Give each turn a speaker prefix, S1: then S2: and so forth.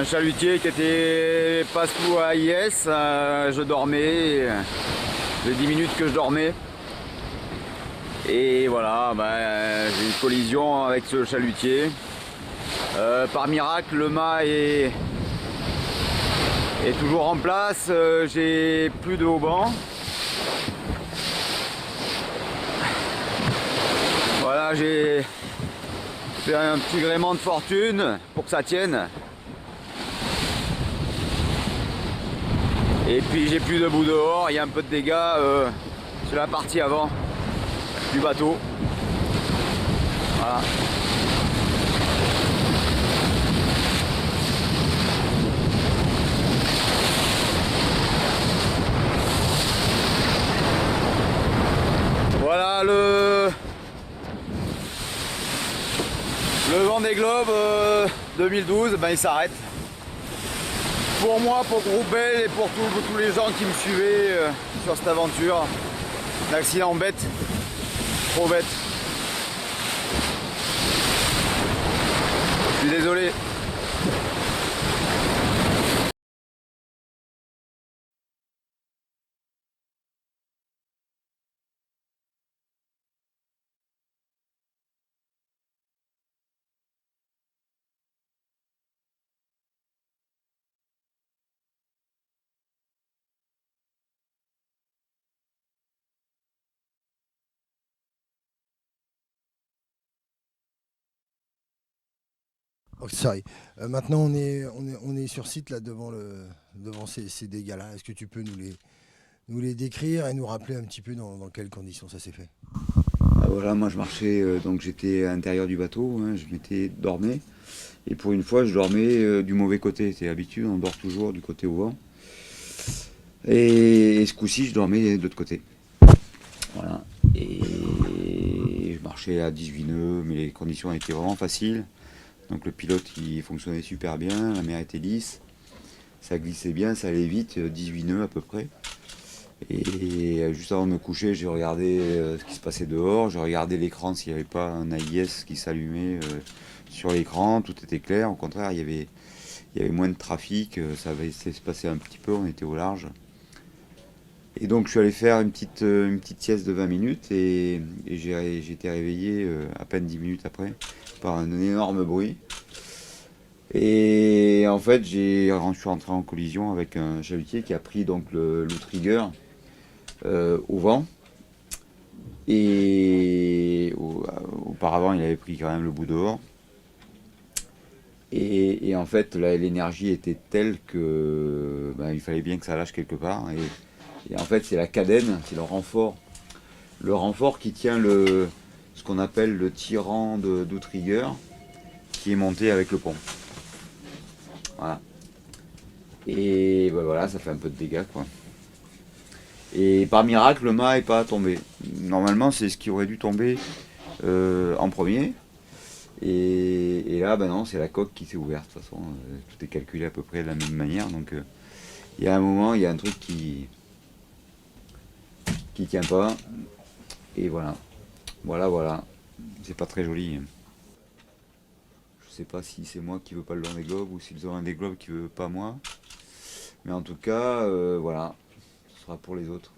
S1: un chalutier qui était pas sous AIS. Je dormais, les 10 minutes que je dormais. Et voilà, j'ai eu une collision avec ce chalutier. Par miracle, le mât est toujours en place. J'ai plus de haubans. Voilà, j'ai fait un petit gréement de fortune pour que ça tienne. Et puis j'ai plus de bout dehors, il y a un peu de dégâts sur la partie avant du bateau. Voilà. Voilà le Vendée Globe 2012, il s'arrête. Pour moi, pour Groupe Bell et pour tous les gens qui me suivaient sur cette aventure. Un accident bête, trop bête. Je suis désolé.
S2: Oh, sorry. Maintenant, on est sur site là devant ces dégâts-là. Est-ce que tu peux nous les décrire et nous rappeler un petit peu dans quelles conditions ça s'est fait?
S1: Ah, voilà, moi je marchais, donc j'étais à l'intérieur du bateau, hein, je m'étais dormé. Et pour une fois, je dormais du mauvais côté. C'est l'habitude, on dort toujours du côté au vent. Et ce coup-ci, je dormais de l'autre côté. Voilà. Et je marchais à 18 nœuds, mais les conditions étaient vraiment faciles. Donc le pilote il fonctionnait super bien, la mer était lisse, ça glissait bien, ça allait vite, 18 nœuds à peu près. Et juste avant de me coucher, j'ai regardé ce qui se passait dehors, j'ai regardé l'écran s'il n'y avait pas un AIS qui s'allumait sur l'écran, tout était clair, au contraire il y avait moins de trafic, ça avait essayé de se passer un petit peu, on était au large. Et donc je suis allé faire une petite sieste de 20 minutes et j'ai été réveillé à peine 10 minutes après par un énorme bruit. Et en fait, je suis rentré en collision avec un chalutier qui a pris donc l'outrigger au vent. Et auparavant, il avait pris quand même le bout dehors. Et en fait, l'énergie était telle que il fallait bien que ça lâche quelque part. Et en fait, c'est la cadène, c'est le renfort. Le renfort qui tient ce qu'on appelle le tirant d'outrigger qui est monté avec le pont. Voilà. Et voilà, ça fait un peu de dégâts quoi. Et par miracle, le mât n'est pas tombé. Normalement, c'est ce qui aurait dû tomber en premier. Et là, non, c'est la coque qui s'est ouverte. De toute façon, tout est calculé à peu près de la même manière. Donc, il y a un moment, il y a un truc qui tient pas. Et voilà. Voilà. C'est pas très joli. Je sais pas si c'est moi qui veux pas le Vendée Globe ou si le Vendée Globe qui veut pas moi. Mais en tout cas, voilà. Ce sera pour les autres.